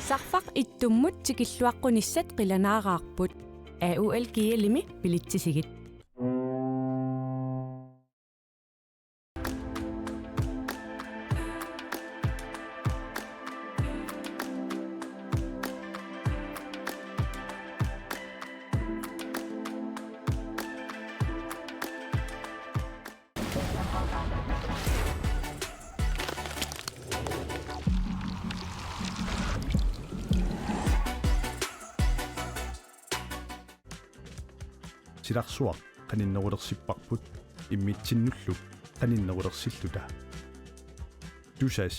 Sarfaq ittummut tikilluaqqunissat qilanaaqaarput AUL kiilimi pilitsisigit. Silarsuaq qaninnerulersippарпут иммитсиннуллу qaninnerulersилluta tusas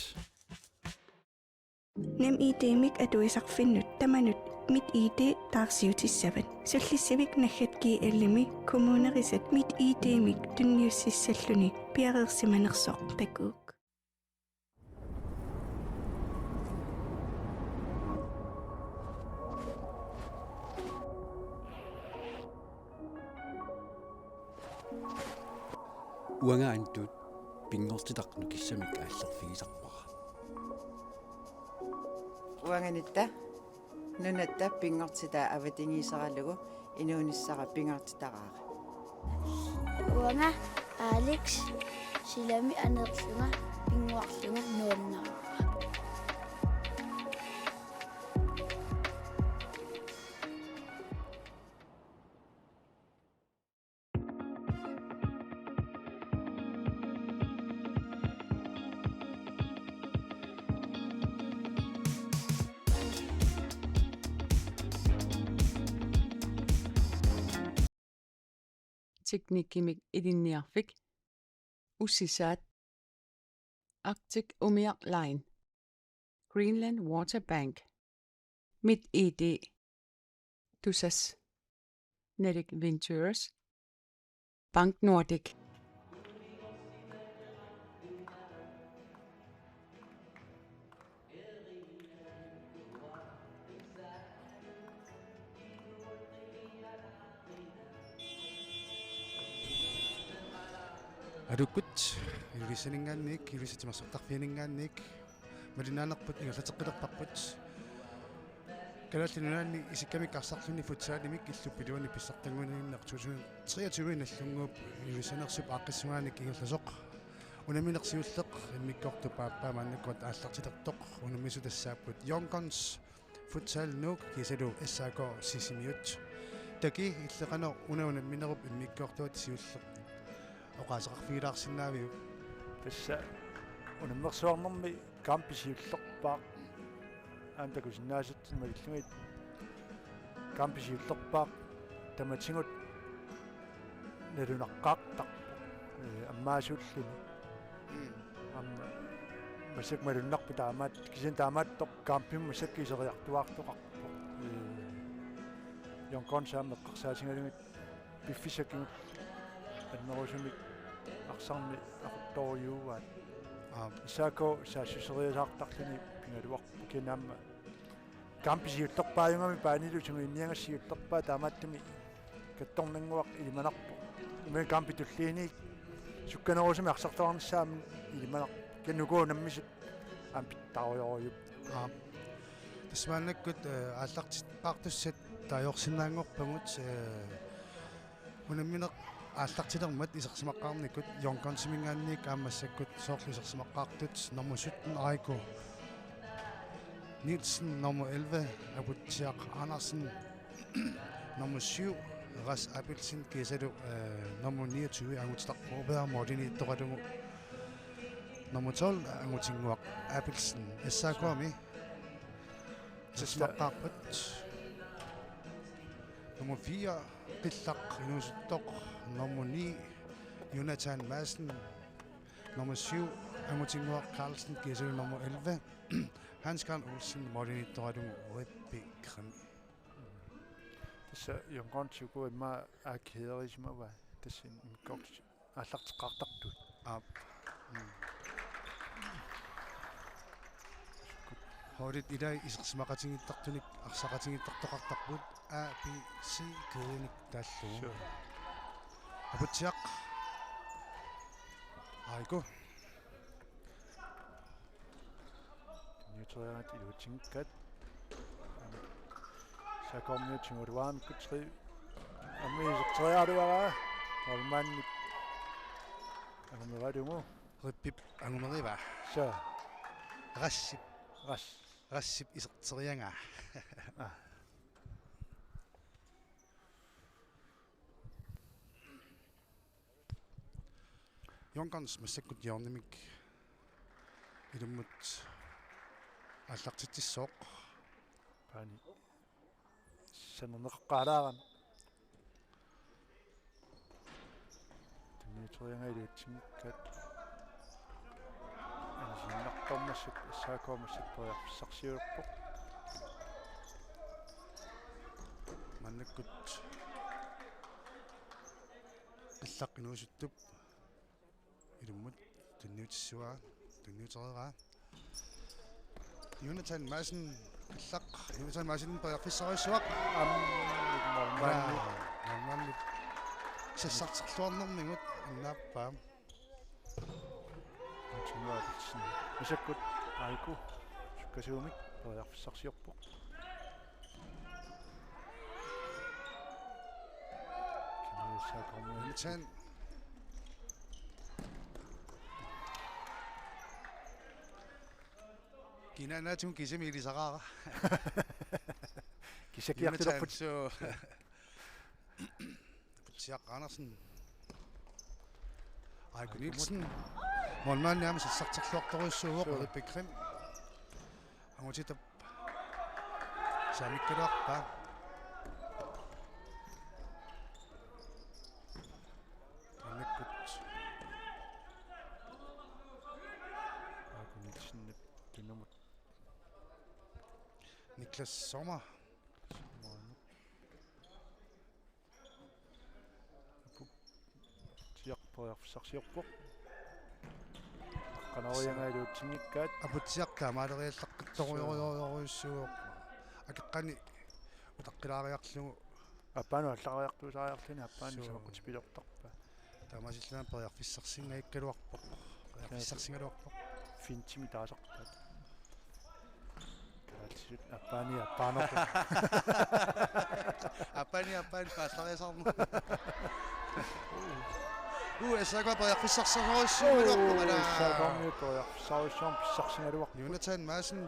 nem idemik atuisarfinnut tamanut mit id taarsiutissavit sullissavik naggatki allimi kommunerisat mit idemik tunniussissalluni piareersimanersoq takuuk уангаантут пингортитарну киссамик ааллерфигисарпара уанганитта нунатта пингортитаа аватингисаралугу инуунissара пингортитараара уанга Алекс силами анерлунга пингуарлунга нуаннаа teknikkimik ilinniarfik ussisaat Arctic Umiaq Line Greenland Water Bank MitID Tusas Nedic Ventures Bank Nordic адуккут илисанингаанник илисатимарсортарфианингаанник малинааnerput игалатеққилерпарпут калааллинунаанни исиккамиккарсарлуни футсаанимик иллуппилуани писсартангунаиннер 2023 наллунгууп илисанерсуп ааққиссугааник игалласоқ унаминерсиуллеқ иммиккорту пааппаа мааннаккуат ааллартилертоқ унамису тассааппут Youngguns futsal nuuk кисалу эссаако сисимиут таки иллеқано унаминеруп иммиккортуат сиуллеқ oqaasaqarfigilaarsinnaamiu tassa unammersuarnermi kampisiullerpaa aantakusinnaasutsin magillungit kampisiullerpaa tamatingut nalunaqqaaqtaq ammaasuulluni amma masak malunnarpu taamaat kisan taamaattoq kampim masakkiiseriartuaartoqarpoq Youngguns saammeqqarsaasingalungit piffisakkingut annerusumik арсарми ақутторюуаат исаако саасусериасаартарлуни пингалуарпу кинаама камписиуллерпааюнгами паанилу сунгинниангассиуллерпаа таамааттуми катторнангуақ илиманарпу уме кампитуллиини сукканерусуми арсартуарнissaami илиманар каннукуу наммисут ампиттаруйоруйуп тасмааннаккут ааллартит paartussat таajорсинаангорпагут унамминеқ ааллартилермат исерсимаққарникут Youngguns-мингаанник аамассаккут соорлисерсимаққартут номер 17 Айко Nielsen nummer 11 Abutiaq Andersen nummer 7 Ras Abelsen Gesado nummer 29 Angutstaqorpaa Mortini Toradumu nummer 12 Angutinguaq Abelsen Essaaqami Tismaqarpat nummer 4 Qillaq Inusuttoq nummer 9 Jonathan Madsen nummer 7 Angutinguaq Carlsen Gesado nummer 11 Hans Karl Olsen Mortini Toradumu Rødby Krim tassa Youngguns-ugu imma aakheerisumava tassin imkoq аллартеққартартут Horrit idag isqismaqatingittaqtunik arsaqatingittaqtoqartarput A B C keenik tallu Abutiaq Aiko Nyutriat ilutinkat сакормиутингулуаами кутри аммиисертриаруараа нормаанни агумерадугу риппип ангумерива са рассип исертерианга Jongens массаккут яорнимик илуммут аллартитсоқ пани саннеққалааран тэмиутериангаилуутсимиккат анисиннаққормассак саакоормассак периарфиссарсиуерпоқ маннаккут иллаққинуусуттуп илуммут тунниутиссуаа тунниутерераа Jonathan Madsen иллақ Jonathan Madsen периарфиссаруссуақ амманни сассартерлуарнэрмигут аннааппаа тунниуатсин мисаккут айку суккасуумик периарфиссарсиорпоқ Jonathan Kinanaatun kisimiilisaqaaqa кисакиартилерпут so Siaq Andersen Aiku Nielsen Molman nærmest sassarterluartoruissuuq Ripikrim Angutitap Samikkaluarpa Annakkut Aiku Nielsen tunumut Niklas Sommer tiarperiarfissarsiorpoq qanauriangaluutsingikkaat апутсиартаа маалериаллаққитторуйоруйоруйуссуоқ акеққани утаққилаариарлугу аппаану аллариартуусаариарлуни аппаани самаққутипилортарпа таамасиллаан периарфиссарсингаиккалуарпоқ периарфиссарсингалуарпоқ финтими таасартаат каатсит аппаанерпу аппаани пааллариасарну эсагаа периарфиссарсаруйссуулуарпоқ саакормиуториарфиссаруссуарм писсарсингалуар Jonathan Madsen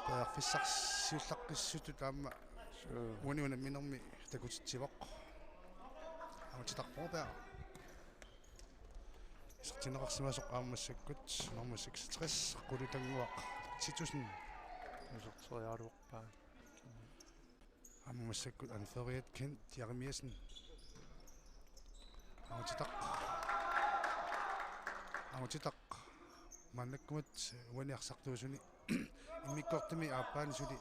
периарфиссарсиуллаққиссуту таама униуна минерми такутитсивоқ аматитарпорпаа сертинеқарсимасоқ аамассаккут норма 66 qulutangguaq 10000 нусертериалуарпаа аамассаккут анфериат Kent Jeremiasen аматитақ маннаккумат уаниарсартуусуни иммиккортими ааппаани сули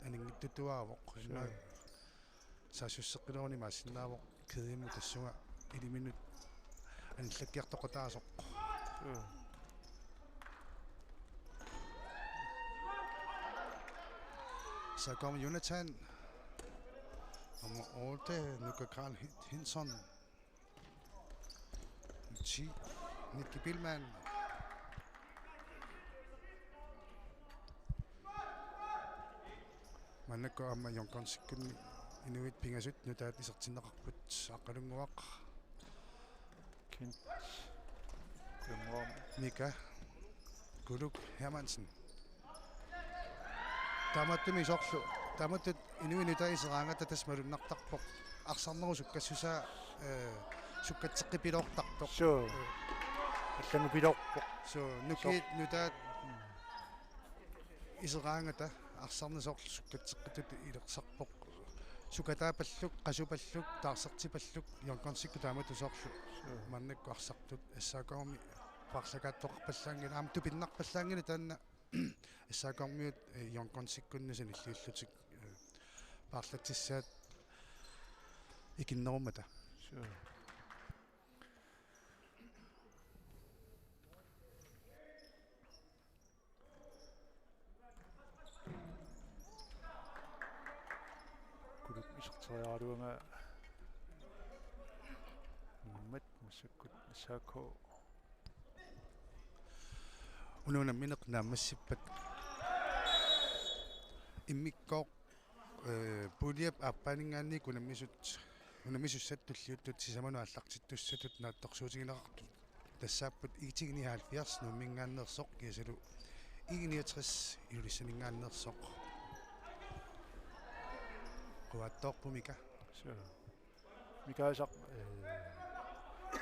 анингиттутуаавоқ инна саасуссеққилуни маасиннаавоқ кедимму тассуга илиминут аниллаккиартоқатаасоқ Så kommer Jonathan nummer 8, Nuka Karl Hinson 10, Nicky Billman Manakko amma jonkonsikkunni inuit pingasut nutaat isertinneqarput aqqalunguaq Kent Grimrom Mika Guluk Hermansen Tamattumi sorlu tamattut inuinutaiserangata tasmalunnartarpoq арсарнеру суккассусаа суккатсеққипилоортарпоқ so аллангупилорпоқ so нукиит нутаат исераангата арсарнасоорлу суккатсеққитут илерсарпоқ сукатаапаллук қасупаллук таарсертипаллук йонконсикку таамату соорлу маннакку арсартут ассаакаорми парлакааттоқарпаллаангила аам тупиннарпаллаангила таанна ассаакаормиут йонконсиккуннасани иллиуллутик парлатиссаат икиннерумата so кулук исертериалуунга мат мусаккут саако унуна минеқ наамассиппат иммиккоо puliap appaningaanni kunammisut tulliuttut sisamanu allaqtittussatut naattorsuutigineqartut тассааппут игитигниаалфиарс нуммингааннерсоқ кисалу игниатрис юлиссанингааннерсоқ куаттоорпумика so микаасақ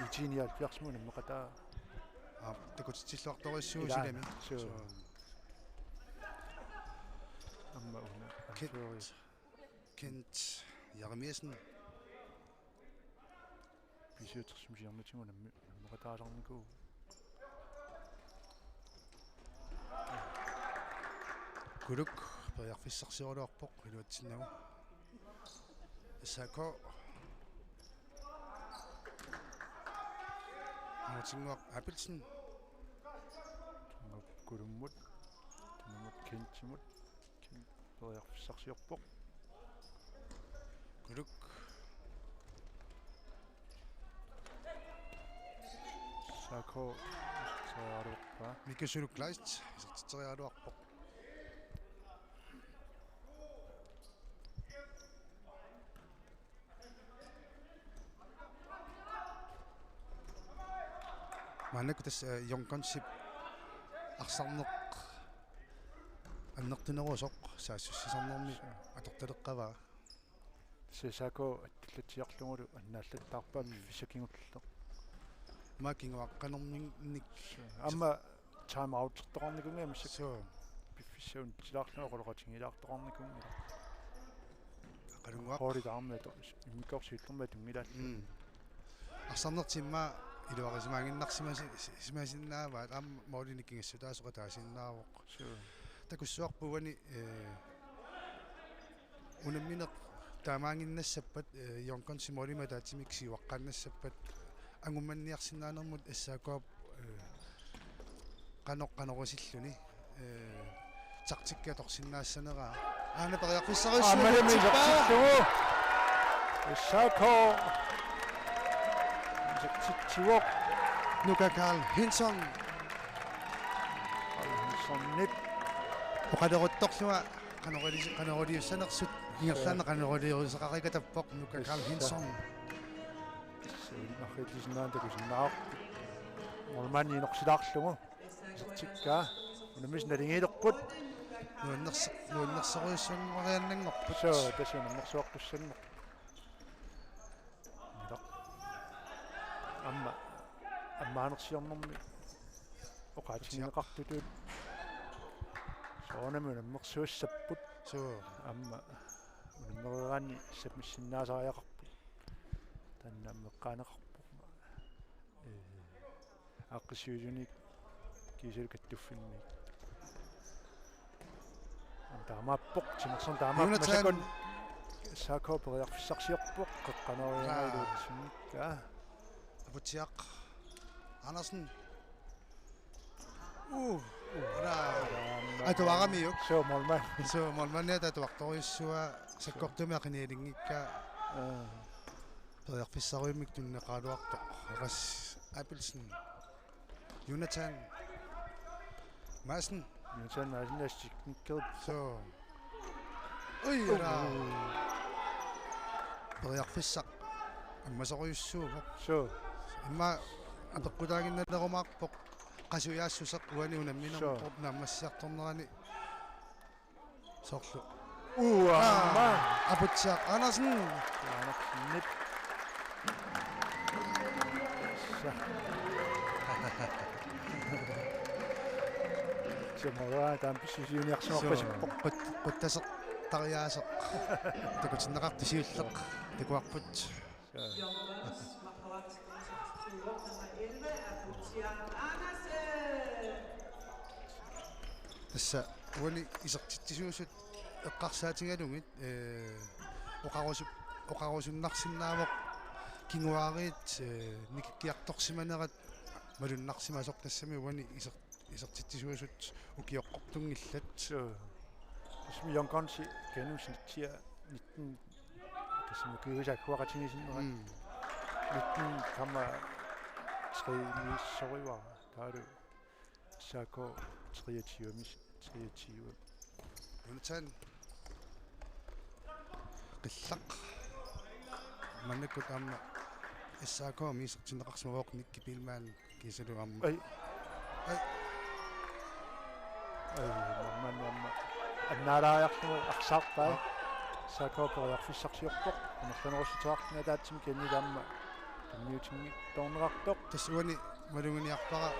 итиниаалфиарсмун аммеқатаа такутитсиллуарториссуусилами so амма уна Kent Jeremiasen бисиутерсимсиарнатигун аммеқатааларнику kuluk periarfissarsiruluarpoq iluatsinnagu sako амутингуақ апилсен кулуммут тунумут кентимут периарфиссарсиорпоқ kuluk сако сааруққа mikasuluklaist isartiterialuarpoq манак тас йонконсип арсарнеқ аннертунерусоқ саассуссисарнерми аторталеққаваа сисако аттуллатиарлугулу аннааллаттаарпаа фисакингуллеқ макингуаққанерник амма time out тоқарникунга миссак so пиффисаун тилаарлугу қолоқатингилаартоқарникунга ақалунгуақ хооритаармато имиккорсииллерма тунгилаат арсарнертимма илуарисимаагиннарсимасиннааваат аама моолиниккингассутаасоқа таасиннаавоқ такуссуарпугани унамминеқ таамаангиннассаппат йонконси моолима таатимикси уаққаннассаппат ангумманниарсинаанермут ассаакуап каноққанерусиллуни тартикка торсиннаассанераа аана периарфиссаруссуу ассаако титтиуоқ нука Карл Хинсон соннит оқалерутторлуа канеролиуссанерсут ингерлаана канеролиусеқарикатаппоқ нука Карл Хинсон нахилиснаантакусиннаар мормани норсилаарлугу тикка унамис налингилерпут нуаннерсеруйссунгорианнангорпут so тасунаммерсуаққуссаннер амма аммаанерсиорнэрми оқаатингеқартутут соонамунаммерсуассаппут so амма унаммераани сапмиссиннаасариақарпут таннаммеққаанеқарпума аққисиулуник кисалукаттуффинник таамааппоқ тимерсон таамааппасакун сако периарфиссарсиорпоқ қеққанарианаилуутсимикка апутиақ Andersen ра атуарамиук so молман so молманниа татуарториуссуа саккортумиақиниалингикка периарфиссаруимик туннеқалуартоқ рас Appelsen Jonathan Madsen Jonathan Madsen астиккел so ра периарфиссақ аммасориуссуупоқ so имма апеққутаагинналерумаарпоқ qasuiaassусеқ уани унамминерпоқ наамассиарторнерани соорлу амма апутсаақ Andersen Andersen Чемора тамписиуниарсимарпасиппоқ quttасеқ тариаасеқ такутиннеқартисиуллеқ такуарпут тасса уани исертиттисуусут эққарсаатингалугит оқарусуннарсинаавоқ кингуаариит никиккиарторсиманерат малуннарсимасоқ тассами уани исертиттисуусут укиоққортунгиллат Som Jonkonsi gennemsnittier 19 kassimukkiusakkuaqatigisinnerat 19,3 taalu saako 23 Jonathan qillaq mannakkut aamma issaakomi isaqtinneqarsumoq nikki pilmaan kiisalu aamma Ai mamma annaalaajarlu aqsaarpaa saakoopeриарфиссарсиорпоq анерланерусутеартна таатсим кеннигаамма таммиутимми тоорнеқартоқ тасуани малунгиниарпара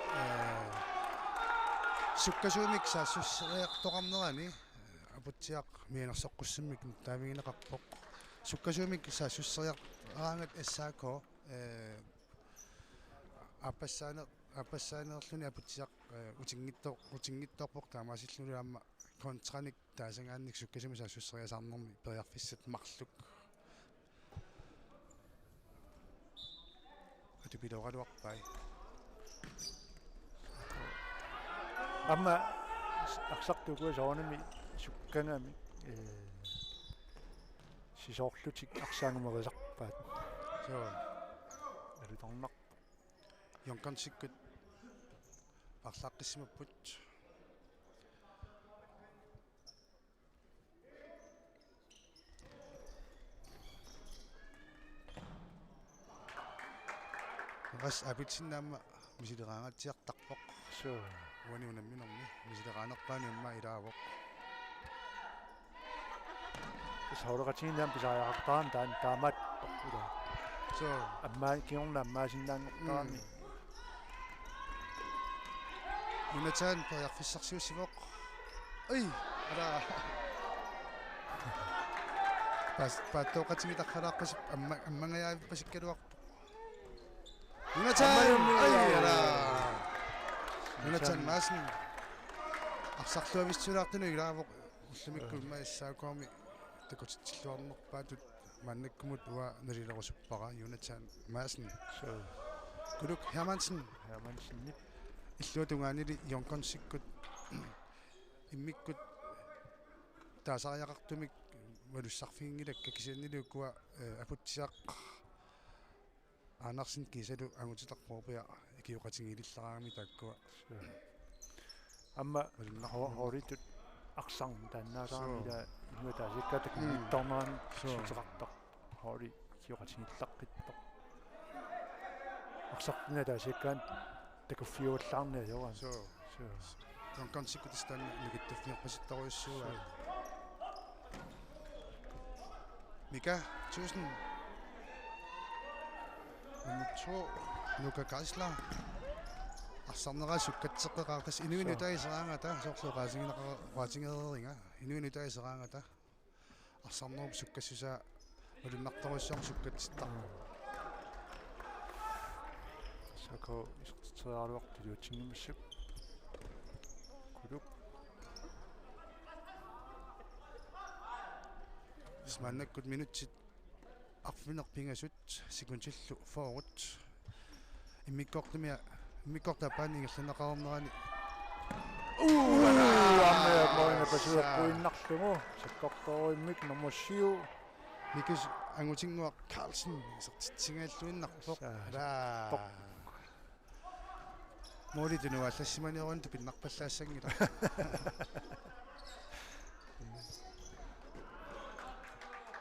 суккасуумик саассуссериартоқарнерани апутсиақ миинерсоққуссиммик таамигинеқарпоқ суккасуумик саассуссериараангат ассаако апассаанерлүни апутсиақ утингитторпоқ таамаасиллуни аама контраник таасангаанник суккасуми саассуссериасаарнерми периарфиссат марлук атупилоқалуарпай амма ақсартугуа соонами суккангами сисоорлутик арсаангумерисарпаат so алуторнар jonkansikkut арлааққиссимаппут рас абитсиннаама мисилераангатсиартарпоқ so уани унамминерми мисилераанерпаани амма илаавоқ саулератииннаам писаариартаан таан таамат тоққула so аммаа киорна аммаасиннаангортарами нунатаан периарфиссарсиуссивоқ ой ала паттоқатигитархалааққас аммангаяавиппасиккалуарпоқ нунатаан ой ала нунатаан маасни арсарлуависсулаартуну илаавоқ уллумиккулма иссаакооми такутиллуарнерпаатут маннаккумут уа налилерусуппара юнатаан маасни so кулук Hermansen Hermansen иллуатунгаанили йонконсиккут иммиккут таасариақартумик малуссарфингилакка кисианнилуккуа апутсиақ анарсин кисалу агутиларпоопиа киоқатингилиллараагами тааккуа амма хоритут аксарн тааннаасарамила нуатаасиккатак миттарнеран сутеқартар хори киоқатингиллаққиттоқ аксартна таасиккаан такуффиуллаарна ёран so йонконсиккут стан нигиттуфниарпаситтаруйуссууа Mika, tusind. Nummer 2, Luka Geisler. Arsanera sukkatseqeqaartas inuinutaiseraangata soorluqaasinginaqa inuinutaiseraangata арсарнеруп суккассуса улуннарторуссаар суккатситтар сако исертиаруартилуутсингимассак кулук сманнаккут минутсит арфинерпингасут секундиллу форут иммиккортапаанигерланеқарнерани аммеа моина пасуаққуиннарлугу саккорториммик номер 7 микис ангутингуа Carlsen исертитсингааллуиннарпоқ ла молитунуа аллассиманиорун тупиннарпаллаассангила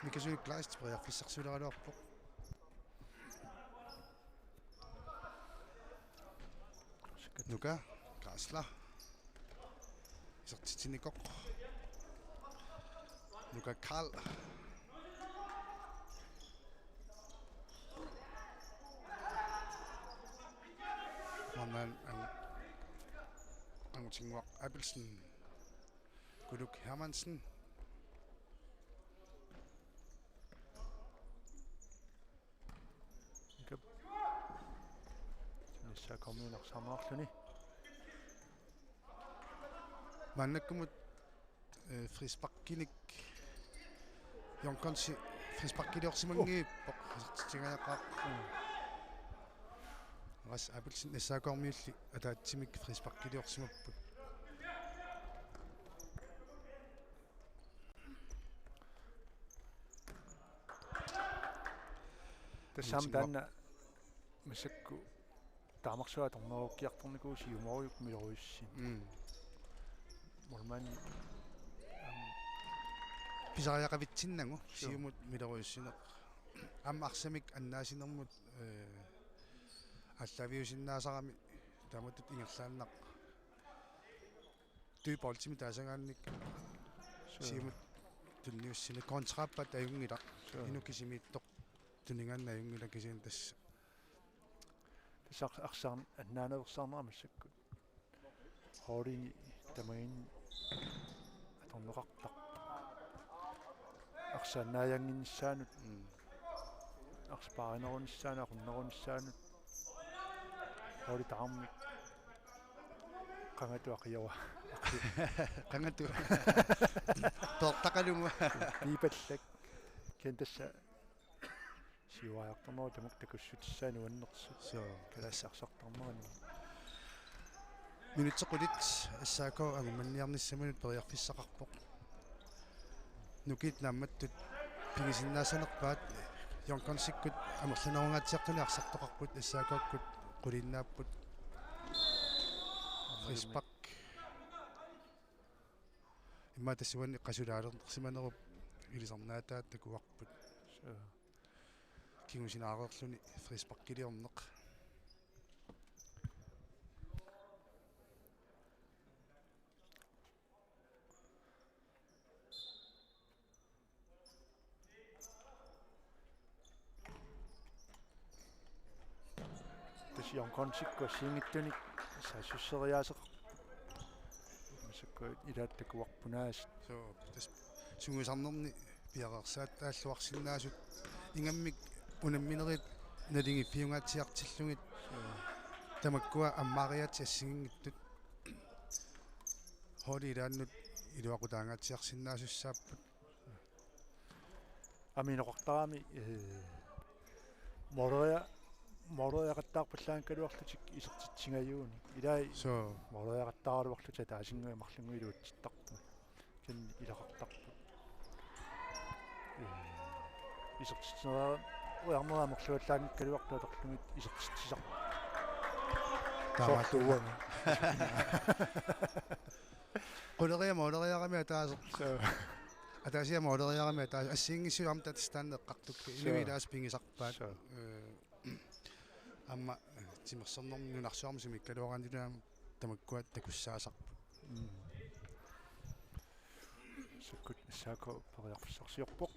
микисуи класт приарфиссарсулералуарпоқ Luka Geisler исертитсиникоқ Luka Karl Mann Angtingwak Abelsen Guluk Hermansen ниссаа коммунерсарнерлүни маннаккумут фриспаккиник йонконси фриспаккилиорсимангииппоқ исертитсигаақаа рас Abelsen исаакормиулли атаатсимик фриспаккилиорсимаппут тассам таанна масакку таамарсуа торнеруккиарторникуу сиумориук милоруйусси мормани писариақавитсиннагу сиумут милеруйуссинеқ аммарсамик аннаасинермут аллавиусиннаасарами таматут ингерлааннақ түйполтими таасагаанник сиумут тунниуссина контраппат аюнгила инукисимииттоқ тунигаанна аюнгила кисиин тасса тасақ арсаарн аннаанерсаарнерамассаккут хоорини тамаин аторнеқартақ арсаанааянгиннссаанут арспааринерунissаана aqunnerunissаанут хоори таармик qangatуақиава qangatу тортақалугу пипаллак кентасса сиуаярторноо тамук такуссутиссаану аннерсут соо калаассарсартарнерани минутсеқулит ассаако агуманниарниссаманут периарфиссақарпоқ нукит намматтут пигисиннаасанерпаат йонконсиккут амерланерунгатсиартуни арсартоқарпут ассаакооккут qulиннааппут фриспак имма тассуанни qasulaaleernersimanerup илисарнаатаат такуарпут кингусинаареерлуни фриспаккилиорнеқ тасиорконсикку сингиттуник сассуссериаасеқ масакку илааттакуарпунаас соо тас сунгусарнерни пиарерсаат тааллуарсиннаасут ингаммик унамминерит налинги фиунгаатсиартиллугит тамаккуа аммаариат ассигингиттут холи илааннут илуақутаангаатсиарсиннаасуссааппут аминеқартарами морояқаттаарпаллаан калуарлутик исертитсигаюуни илаи соо морояқаттааралуарлута таасингуи марлунгуилуутситтарпу кин илақартарпу исертитсинера уярнера мерлуаллаанник калуарлуаторлугит исертитсисар таамаатуа quleriama uleriarami ataasaq ataasiama uleriarami ataas assiingissуарам татстаннеққартукку илуилаас пингисарпаат амма тимерсернэрми нунарсуарми сумиккалуараанилуам тамаккуат такуссаасарпу суккут саако париарфиссарсиорпоқ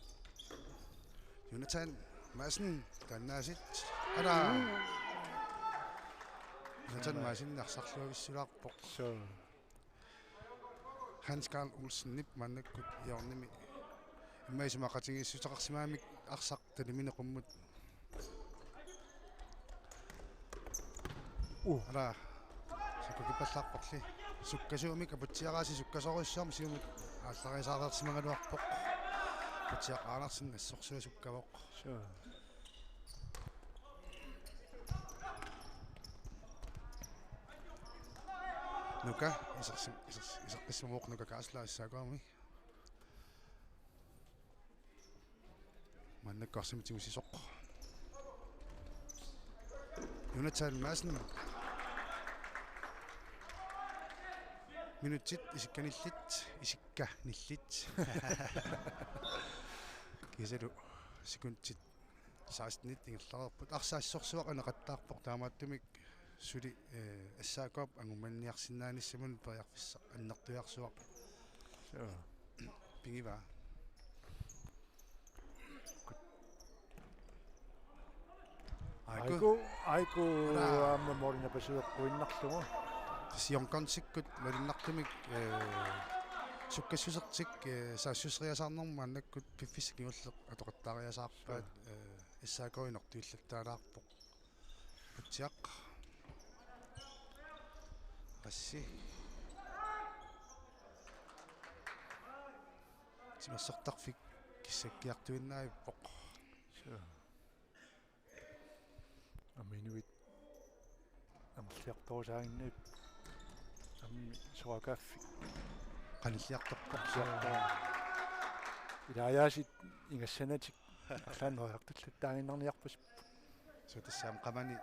Jonathan Madsen таннаасит ала Jonathan Madsen нарсарлуависсулаарпоқ соо Hans Carl Olsen nip маннаккут иорними иммаисумақатингиссутеқарсимаамик арсақ талиминеқуммут ала сакукипаллаарпорли суккасуумик апутсиарааси суккасоруссуарми сиумик аалларисаареерсимагалуарпоқ путсиақааларсин ассорсуа суккавоқ соо нука исаққиссумооқ нука кааслаассаагуарми маннаккарсими тигусисоқ Jonathan Madsen минутит исикка ниллит кисалу секундтит 16 ингерлаарпут арсаассорсуақ анеқаттаарпоқ таамааттумик сули ассаакоп ангуманниарсинааниссамун периарфисса аннертуиарсуақ пингива айку амма морина пасуэққуиннарлугу сионконсиккут малиннартумик суккассусертик саассусриасаарнэрма аннаккут пиффисикингуллеқ атоқаттаариасаарпаат иссаакоинертуиллаттаалаарпоқ путсиақ пасси тимассертарфик киссаккиартуиннаавиппоқ аминуит амерлиарторусаагиннап амми суакаффи qanilliartorpaqsiartaa илаяасит ингассанатик арлааннериартуллаттаагиннарниарпус so тассаам qamani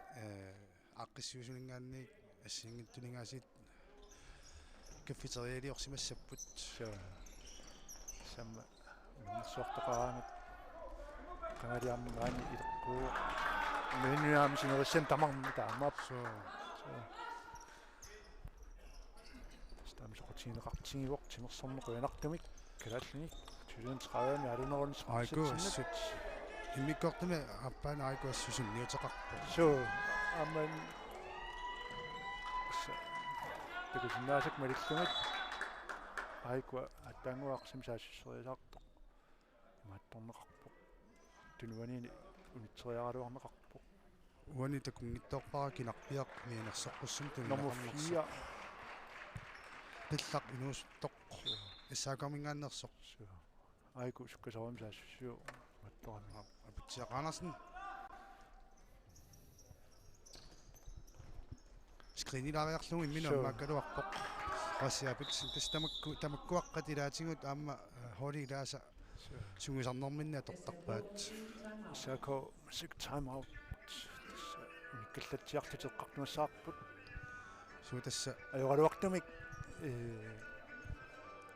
aaqqissuusuningaanniik ассингиттунингаасит кафетериалиорсимассаппут самма нэрсуартоqaраанут qangaliarnaani ileqquu мениам синериссан тамарми таамаап стамсоqutiineqartigivоq тимерсорнеқуянартумик калааллини 2030 алунерунис айгуассут иммиккортуми аппаана айгуассусунниутеқарпу амман текусиннаасак малиллумит айгуа аттаангуақсим саассуссериасаарпоқ имаатторнеқарпоқ тунуанини унитсериаралуарнеқарпоқ уани такунгиттоорпара кинарпиақ миинерсоққуссум номер 4 пиллақ инуусуттоқ иссаакамингааннерсоқ айгу суккасавам саассуссуу маттораннаа апутсиақанерсен скринилаариарлугу иммину аммааккалуарпоқ qassiapitsin tamakkuaqqatilaatigut aamma holilaasa sungisarnerminna tortarpaat сако сик тайм аут униккаллатсиартутеққартнуассаарпут суутасса ajorluartumik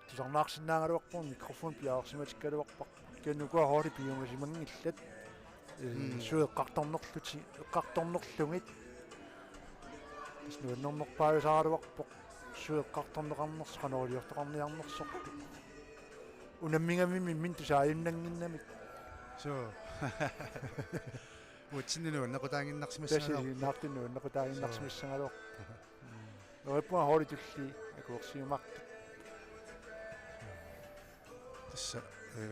тусарнаарсинаагалуарпуун микрофон пиаарсиматиккалуарпақ кеннукуа холи пиумасимангиллат суеққарторнерлути эққарторнерлугит снуаннэрнерпаасаагалуарпоқ суеққарторнеқарнерс қаноолиортоқарниарнерсоқ унаммингамми мин тусааюннангиннамик so утсиннуаннеқутаангиннарсимассаалаа тэси наартиннуаннеқутаангиннарсимассагалуар нуаппуа холи тулли акуерсиумарт тасса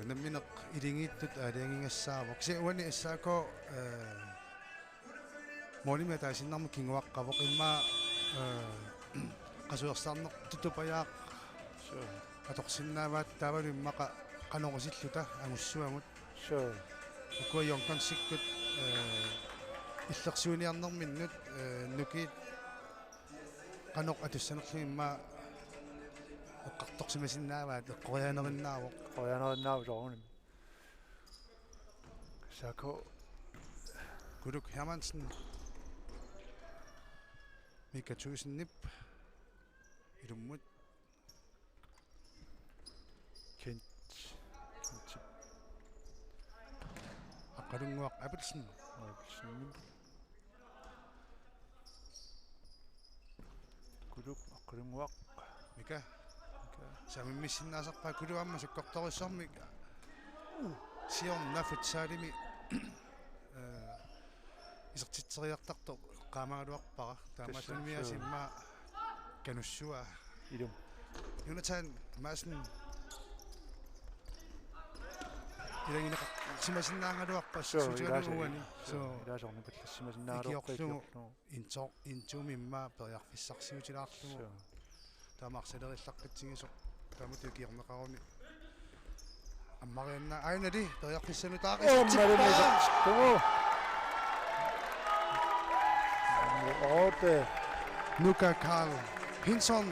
намминеқ илингииттут аалиангингассаавоқ се уани иссаако молима таасиннарму кингуаққавоқ имма qasuersaarneq tutupаяақ аторсиннааваат таавалу иммақа qanорусиллута агуссуамут укуайоркансиккут иллерсууниарнерминнут нукиит qanoq атуссанерлу имма эққарторсимасиннааваат эққорианериннаавоқ сооруним сако Guduk Hermansen Mika Tusinnip Ilummut Kent Aqalunguaq Abelsen Guduk aqalunguaq Mika Samimmissinnaasarpaa kuluamma sukkortorissormik siorna futsaalimi isartitseriartarto qaamagaluarpara taamasunmiasimma kanussua ilum Jonathan Madsen ilangina simasinnaangaluarpa suutigaluuani so ilaasornu pallassimasinnaagaluarpa intuumimma periarfissarsiutilaarlugu taamaarsalerillaqqitsigisoq taamutikiorneqarumi аммарианна айнали периарфиссанутаари Orte Nuka Karl Hinson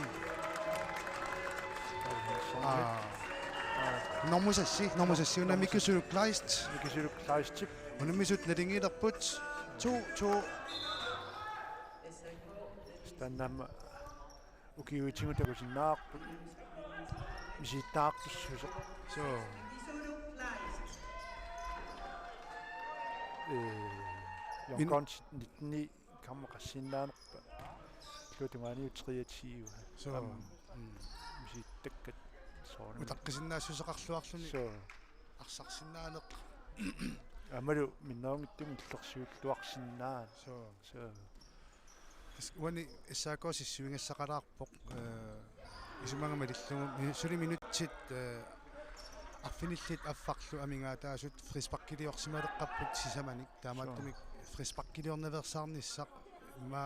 Nomusassi unamikisulu Kleist Kleist unamisut nalingilerput 2 Stannam ukiuitingutakusinnaarput misittaartussusoq so Jonkonch 19 kamaqassinnaanерpa лутунганиутериатсиуа so миситтаккат соорна утаққисиннаассусеқарлуарлуни so арсарсиннаанеқ амалу миннаангиттуми иллерсуullуарсиннаа so so уани иссаакоосиссуингассақалаарпоқ исумангамалиллугу сули минутсит арфиниллит аффарлу амингаатаасут фриспаккилиорсималеққаппут сисаманик таамааттумик фриспаккилиорневерсаарниссақ имма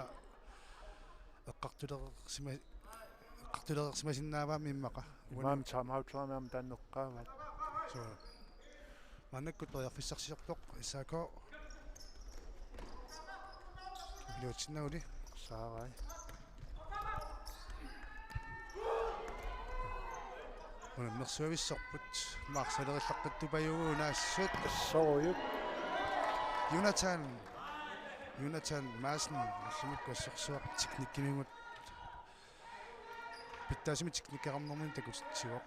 эққартулерсимасиннааваами иммақа уам таамаутраамаам тааннеққаават so маннаккут периарфиссарсиортоқ иссаако илуутсиннагули саарай унаммерсуависсорпут маарсалериллаққаттупаюгу наассут сооюк Jonathan Madsen аллумиккассорсуақ техниккимигут питтаасими техниккеқарнэрмин такутитсивоқ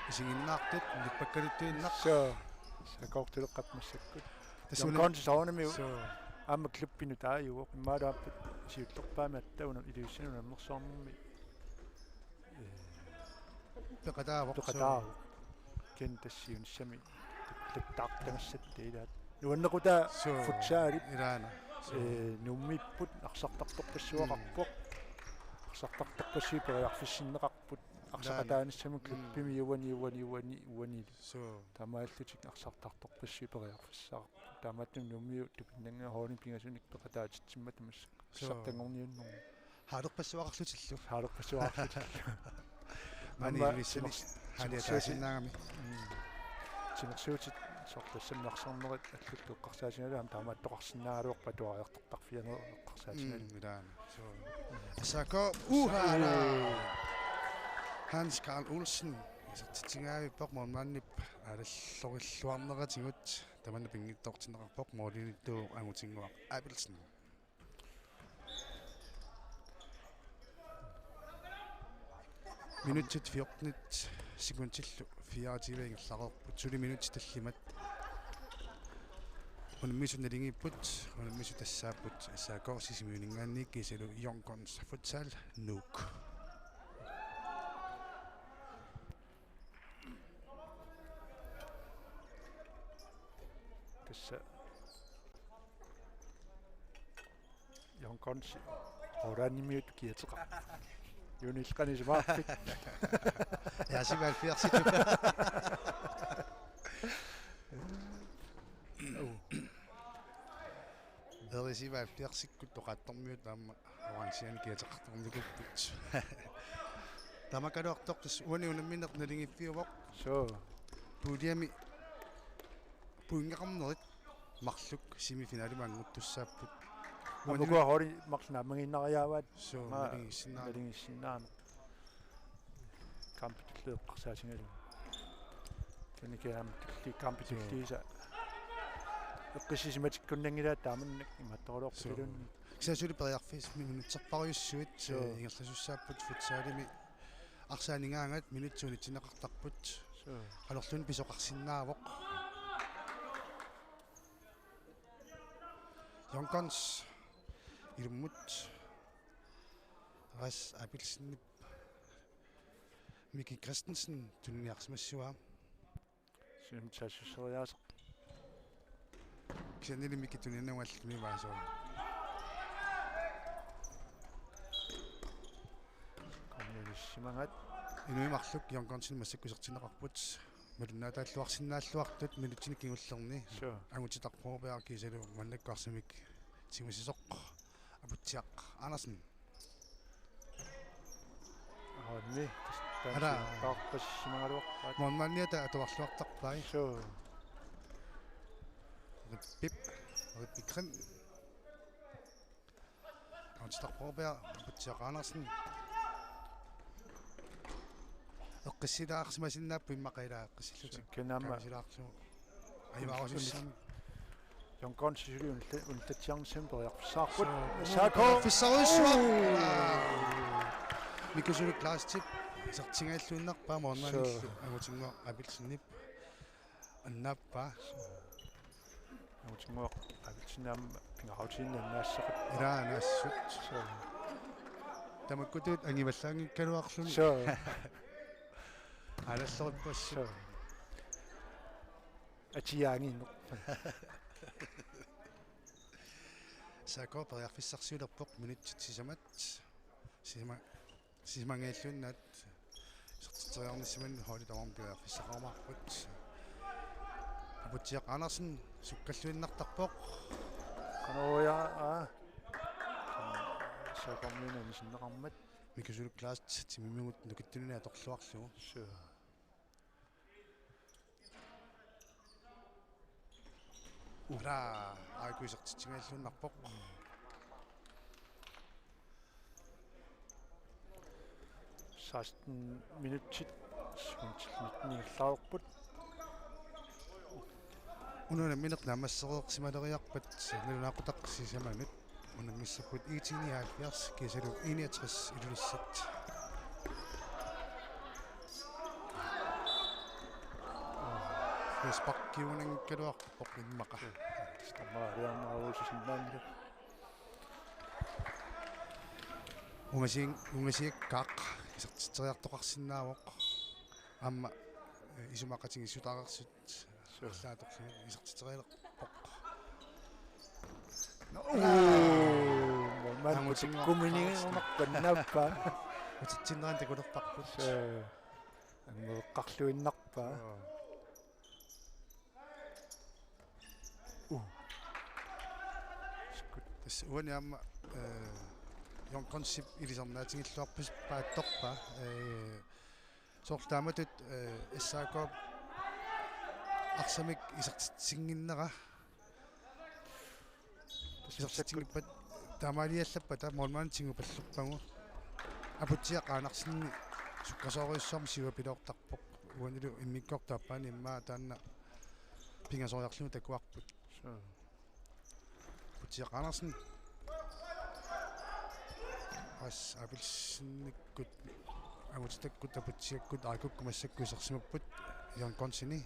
Isinginaartut nippakkalittuinnar. So sakortuluqqapmassakku. Tassuna Jonkonsi saunami so amma klippinu taajuuq immaalaappat siullerpaami attauna iluussinuna mersornermi peqataavoq peqataaru ken tassiunissami tattaartangassatti ilaat nuannequta futsaali ilaana nummipput arsartartorpassuaqarpoq arsartartarpassi periarfissinneqarput arsaqataanissami klippimi yuani so tamaallutik arsartartorpassi periarfissaaqarput taamaattum nummiu tupinnanga hooni pingasunik peqataatitsimmatmas sartangorniunner haalerpassuaqarlutillu haalerpassuaqarlutillu mani ilissani haliataasinnaagami sinersuutit sortassamnarsornerit alluttuqqarsaasiналаам таамааттоқарсинааруорпа туариартартарфианеққарсаасинал ilaana so asako Hans Karl Olsen isartitsingaavippoq mormaannip алаллориллуарнератигут таманна пингиттортинеқарпоқ моолиниттуу агутингуақ Abelsen минутит 14 секундилlu 24-нгерлақорпут сули минутит таллимат унмисунналингиппут унмису тассааппут ассаакор сисимиунингаанник кисалу Yonkons futsal Nuuk тасса Yonkons oraanimiut kiateqa юнилқанисмаарфик ясивал ферсит Erisival flersikkut toqattormiut taamma oransiani kiateqartormikupputs tamakaluartortus uani unammineq nalingiffiuvoq so puuliami puingaqarnerit marluk semifinalimaanguttussaapput амукуа хори марлнаамагиннариааваат so налингиссиннаана кампитлеэққарсаасингалу кеникаам тилли кампитлииса эққисисиматиккуннангилаат тааманнак иматторлуорпилунни кисасули периарфис минутсерпариуссуит ингерласуссааппут футсаалими арсаанигаангат минутсуни тинеқартарпут қалорлун писоқарсиннаавоқ Yonkons ilmut ras Abelsen Miki Christensen tunniarsimassua симтассуссериаас кисанили Miki tunniannuallimi vaasoo коммунисимагат инуимарлук Yonkonsin массаккусертинеқарпут малуннаатааллуарсинааллуартут минутсини кигуллерни агутитарпуупиар кисалу маннаккаарсимик тимусисоқ апутсиақ Andersen аанни ара таақпассимагалуарпаат монманниата атуарлуартарпай so риппикрим агутитарпуупиар апутсиақ Andersen эққиссилаарсимасиннааппу иммақаилаа эққиссиллутик кенаама силаарсу айваарусиссами Yonkons сили унлатсиарнссам периарфиссаарпут сако фиссаруссуа микусули кластип сертингааллуиннарпаа моорнааниллу агутингуа Abelsenнип аннаппа агутингуа Abelsennaam пингараутииннаассақат ираанассут тамаккутут ангиваллаангиккалуарлуни алаллериппассу атиаангинно сако периарфиссарсуилерпоқ минутсит сисамат сисмангааллуиннаат сертитериарниссиман холи таварм периарфиссақармаарпут апутсиақ Andersen суккаллуиннартарпоқ канаоя сакаммина мисиннеқармат микусули класс тимимигут нукиттунуни аторлуарлугу ура айкуисертитингааллуиннарпоқ састен минутсит сунтиллитнигиллаарпут унуна минеқ намассереерсималериарпат налунаақутаққсисаманут унаммиссаппут 79 кисалу 61 илулиссат фиспаккиунангкалуарпоқ иммақа стамаариарнаарусисиннаанни унгасиаккаақ исертитериартоқарсинаавоқ амма исумақатигиссутаарерсут серлаатоқсуни исертитериалерпоқ мамутиккуминиунарпаннааппа утитсиннеран такулерпарпут ангеэққарлуиннарпаа тас уани амма йонконсип илисарнаатингиллуарпус паатторпа соорлааматут иссаакоп арсамик исертитсингиннера исертитсингиппат тамалиаллаппа таамаалмаан тингупаллерпагу апутсиақаанарсинни суккасоориуссарми сивапилоортарпоқ уанилу иммиккортааппаани иммаа таанна пингасориарлуну такуарпут путсиақаанарсин ас апилсинниккут амутитаккут апутсиаккут аакуккумассаккуисерсимаппут йонконсини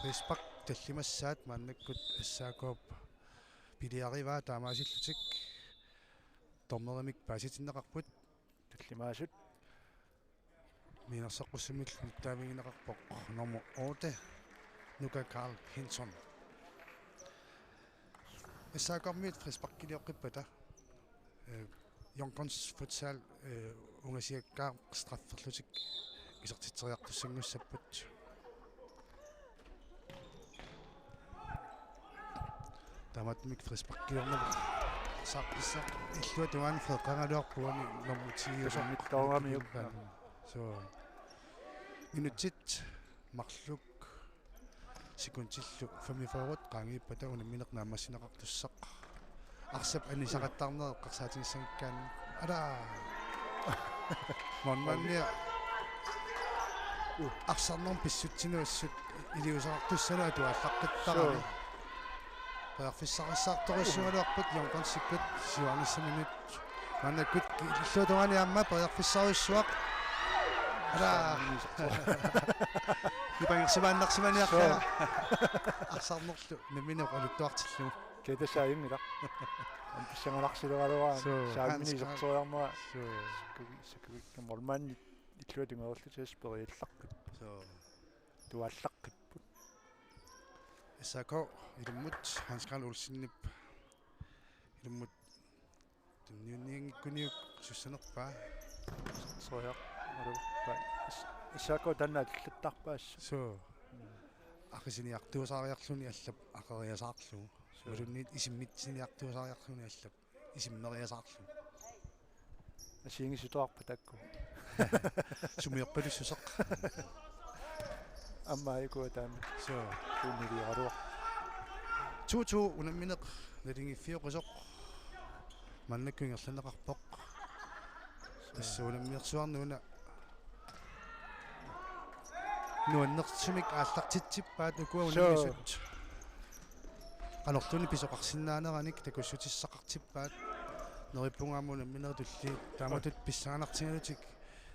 респак таллимассаат мааннаккут ассаакооп пилиариваа таамаасиллутик томнерамик пааситиннеқарпут таллимаасут минерсаққуссамил ниттаавигинеқарпоқ номер 8 Nuka Carl Hinson ассаакормиит фриспаккилиоққиппата Yonkons futsal ungasiakkaa strafferlutik isartiteriartussangussappat tamatmik frisparkiornavik saaqissa illua tuan freqangaluarpuani normutiiusormittaoramiukka so minutsit marluk sekuntillu 45 qaangiippata unamminernaamassineqartussaq арсап анисақаттарнер қарсаатингиссангкаан ала монманниа арсарнерм писсутсинуассут илиусаартуссана туаллаққиттарами перфиссариссаарториссуалуарпут йонконсиппут сиуарниссаминут маннаккут иллуутуани амма перфиссариуссуақ ала ипангерсимааннарсиманиаққара арсарнерлу наминеқалуттуартиллу кедасааюнгила амписсангаларсилералуаа саамини исерториарнера сакуик нормальни иллуатунгерлутис периаллаққип туаллаққиппут эсако илмут ханскал улсиннип илмут тунниунингиккуниук суссанерпаа соя аруппа эсако таннааллаттарпаас со ахисиниартуусаариарлуни аллап ақериасаарлу улунниит исиммитсиниартуусаариарлуни аллап исиммериасаарлу асиингисутоарпа такку сумиорпалуссусеқ аммаикуа таами со туннилиаруа туту унамминеқ налингиффиоқусоқ маннаккуингерланеқарпоқ тассуунаммиерсуарнуна нуаннертсумик ааллартитсиппаат укуа унаммисут канортуни писоқарсинаанераник такуссутиссақартиппаат нериппунгаамуна минертулли тааматут писсаанартигалутик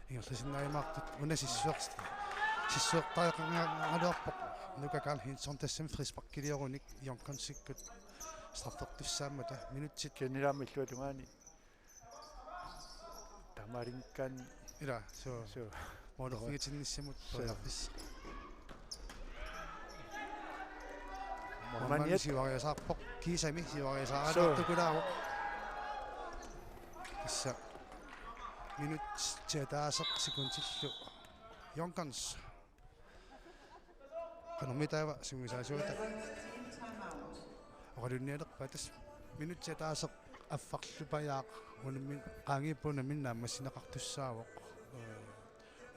ингерласиннааймаартут унасиссуерст сиссуертаақангаалуарпоқ Nuka Carl Hinson тассам фриспаркилиоруник йонконсиккут страфтертуссаамата минутсит кенилаами иллуатунгаани тамаринкан ила со модофигитинниссамут тоярфис морманиат сивариасаарпоқ кисами сивариасаараатукулааво исса минут чатаасеқ секундиллу йонконс канормитаава сумисаасуата оралунниалерпа тас минут чатаасеқ аффарлупаяақ унамми qaangipпуна миннааммассинеқартуссаавоқ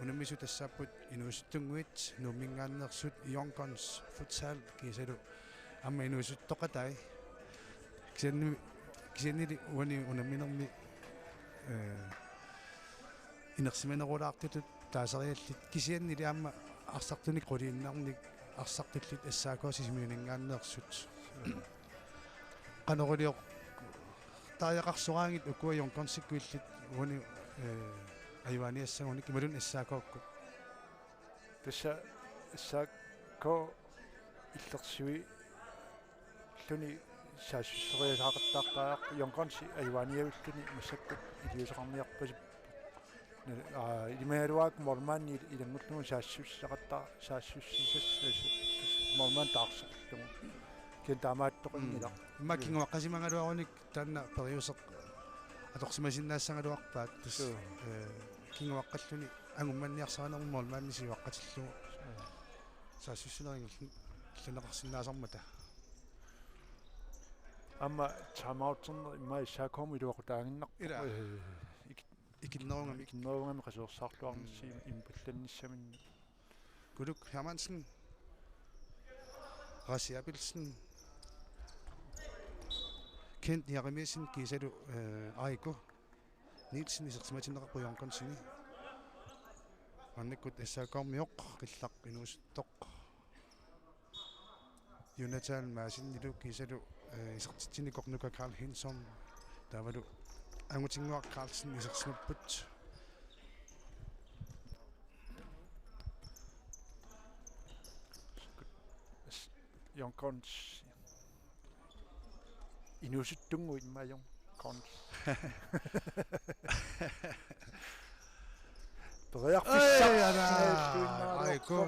унаммису тассааппут инуусуттунгуит нуммингааннерсут йонконс футсал кисалу амма инуусуттоқатай кисеннили уани унамминерми инерсиманерулаартутут таасариаллит кисианнили амма арсартуник qulииннарник арсартуллит ассаакоосисимиунингааннерсут канорулиоқ тааяқарсораангит укуа йонконсиккуиллит уани айваниассагуник ималун ассаакоокку тасса исако иллерсуи луни саассуссериасаақаттаартаақ йонконси айваниавиллуни массаккут илиусеқарниарпасип илимааруаак мормаанни илангуллугу саассуссисассаас мормаан таарсерлугу кен таамааттоқингила имма кингуаққасимангалуаруник таанна периусеқ аторсимасиннаассангалуарпаат тас кингуаққаллуни ангумманниарсаранерму мормаанни сиваққатиллугу саассуссинерингуллу лунеқарсинаасармата амма таамаутсернер имма исаакоому илуақутаагиннарпа икиннерунгами қасуерсаарлуарнисси импалланниссаминна Guluk Hermansen Rassi Abelsen Kent Jeremiasen Gisalu Aiko Nielsen isaqsimatinneqarpu yornkonsini annikkut assaakormiоq qillaq inuusuttoq Jonathan Maasinnilu Gisalu isaqtitsinnikornuka Carl Hinson taavalu angutinguaq Carlsen isaqsimapput Jonkons inusuttungu immajon kons Aiko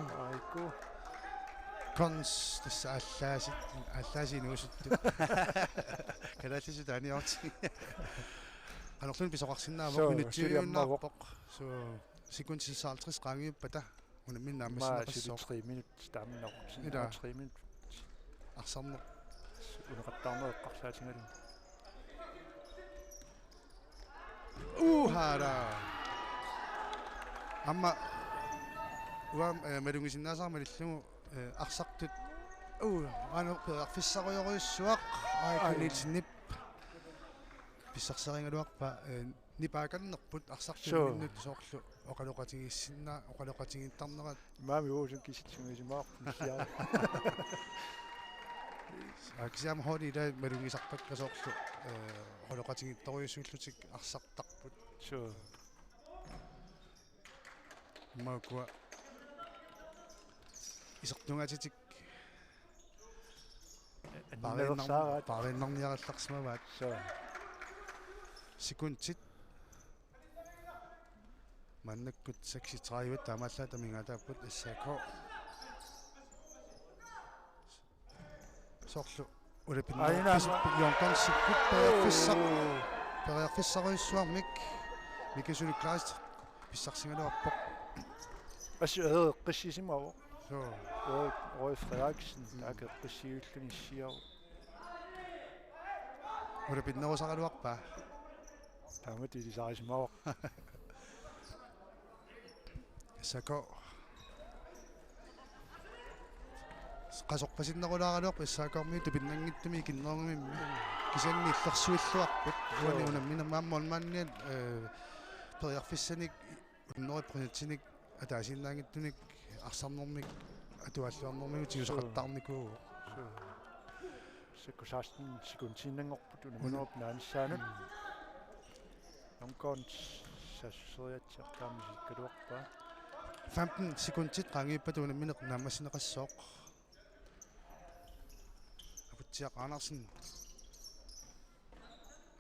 kons tässä allaasin inuusuttu kadallisut aniorti anorlun pisoqarsinnaavaq minutiuunnaarpoq so sekundsisaaltris qaangiuppata unamin naammassinaqassoq 3 minut stamminaqorsin 3 minut арсарнер унеқаттаарнер эққарсаатингалу хара амма уам малунгисиннаасаармалиллугу арсартут анерпеарфиссаруйоруйуссуақ аакунилсиннип писсарсерингалуарпа нипааканнерпут арсартут миннут соорлу оқалоқатигиссиннаа оқалоқатигиттарнерат маами уусун киситсимисимаақписсиаа аксиам ходи да малунгисарпаккасоорлу оқалоқатигитторуйуссууллутик арсартарпут соо макуа исертунгатитик париннарниаралларсимаваат соо секундтит маннаккут 63 таамааллаа тамингаатааппут иссаако соорлу улапиннаарписиппионкансиппут периарфиссаруйуссуармик микисули класт писсарсингалуарпоқ асу эққиссисимаво соо ой Frederiksen таакеққиссиуллуни иссиау улапиннерусаралуарпаа таамати илисарисимаво иссаако qasорпасиннерулааралуарпа иссаакаарми тупиннангиттуми киннерунгамимми кисанни иллерсуиллуарпут уани унамминамааммон маанниат периарфиссаник уннери проектиник атаасиннаангиттуник арсарнэрмик атуаллуарнэрмигу тиусеқаттаарникуу секусаастин секунтиннангорпут унамунеруп нааниссаанут Jonkons сассериатсиартаамисиккалуарпаа 15 секундтит qaangiippat unammineq naammassineqassooq апутсиақ Andersen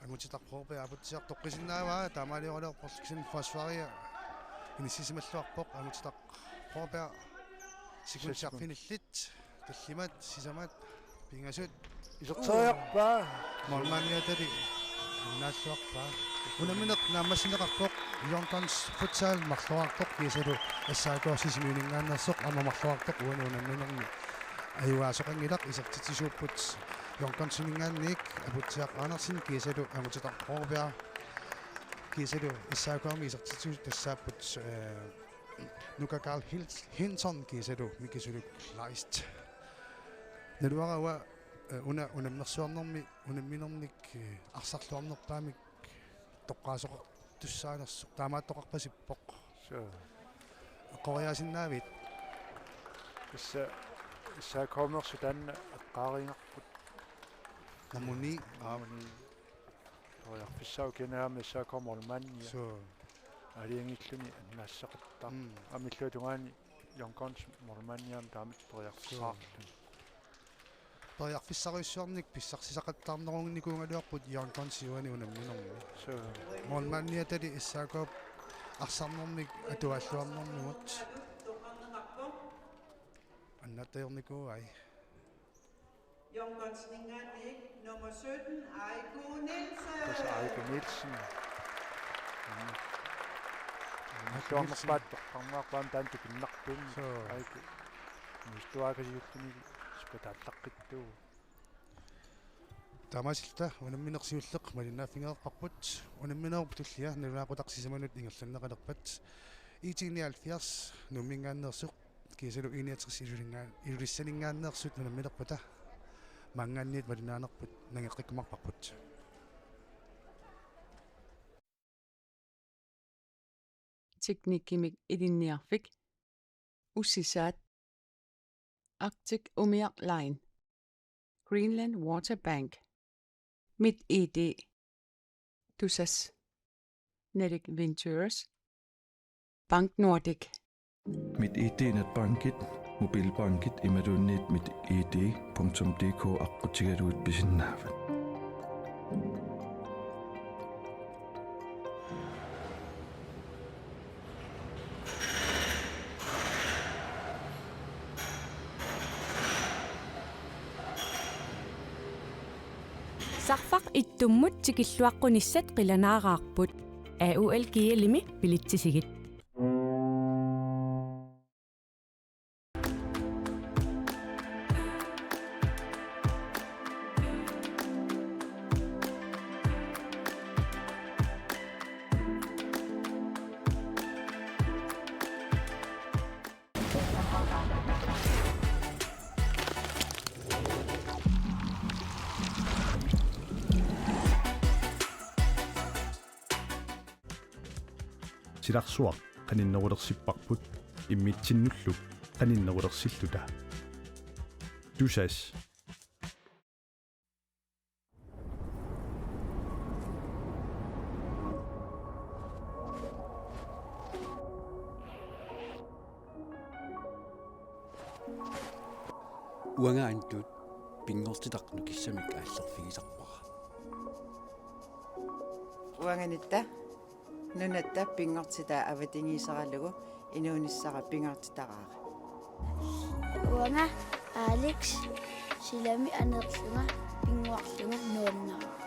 амутитарпоорпа апутсиақ тоққисиннааваа таамаалиоралеорпорлуксин фосфария инисисималлуарпоқ амутитақ проопа секундсиарфиниллит таллимат сисамат пингасут исертериарпаа морманиатали нааллуарпаа унаминеқ нааммассинеқарпоқ Jonkons futsal марлуартоқ кисалу ассаакоорсисимиунингааннерсоқ амамарлуартоқ уанунамминерми аюаасоқангилақ исертитисууппут Jonkonsинингаанник апутсиақ Andersen кисалу амутитарпоорпиа кисалу иссаакоорми исертитису тассааппут нука Carl Hinson кисалу микисулу лайст налуарауа унаммерсуарнерми унамминерник арсарлуарнерпаамик тоққаасоқ туссаанерсо таамааттоқарпасиппоқ соо қориасиннаавит иссаакоомерсу таанна эққаарингарпут намуни қориарфиссау кенаами иссаакоомерлмаанниа соо алиангиллуни аннаассақаттаа амиллуа тунгаани Yonkons Mormanian damit periarsaartun. Periarfissariussuarnik pissarsisaqqattaarnerungnikungaluarput Yonkons-iuani unamminermi. So Mormaniatali issaakop арсарнэрмик атуаллуарнэрмигут аннатаерникуай Yonkonsninganik nummer 17 Eiko Nielsen. das Eike Nielsen. Suomerpaat qarngaarpaan taan tukinnarpun. Eike. Muistuaakasiuttuni spataallaqqittuu. тамасилта унамминерсиуллеқ малинааффингеэрпарпут унамминерп туллиа налунаақутарсисаманут ингерланнеқалерпат итиниалфиарс нуммингааннерсуқ кисалу иниатерс илулиссанингааннерсут нунаммилерпата мангаанниит малинаанерпут нагеққикмарпарпут Teknikkimik idinniarfik ussisaat Arctic Umiaq Line Greenland Water Bank MitID Tusas Nedic Ventures Bank Nordic MitID netbankit mobilbankit imadunnit mitid.dk aqutigaluut pisinnaafat Sarfaq ittummut tikilluaqqunissat qilanaaraarput AUL kialimi pilitsisigit. Silarsuaq qaninnerulersipparput immitsinnulluk qaninnerulersilluta tusas уангаантут пингортитақну киссамик ааллерфигисарпара Уанганитта нунатта пингортита аватингисаралугу инуунissara пингортитараара. Уанга Алекс силами анерлунга пингуарлунга нуаннаа.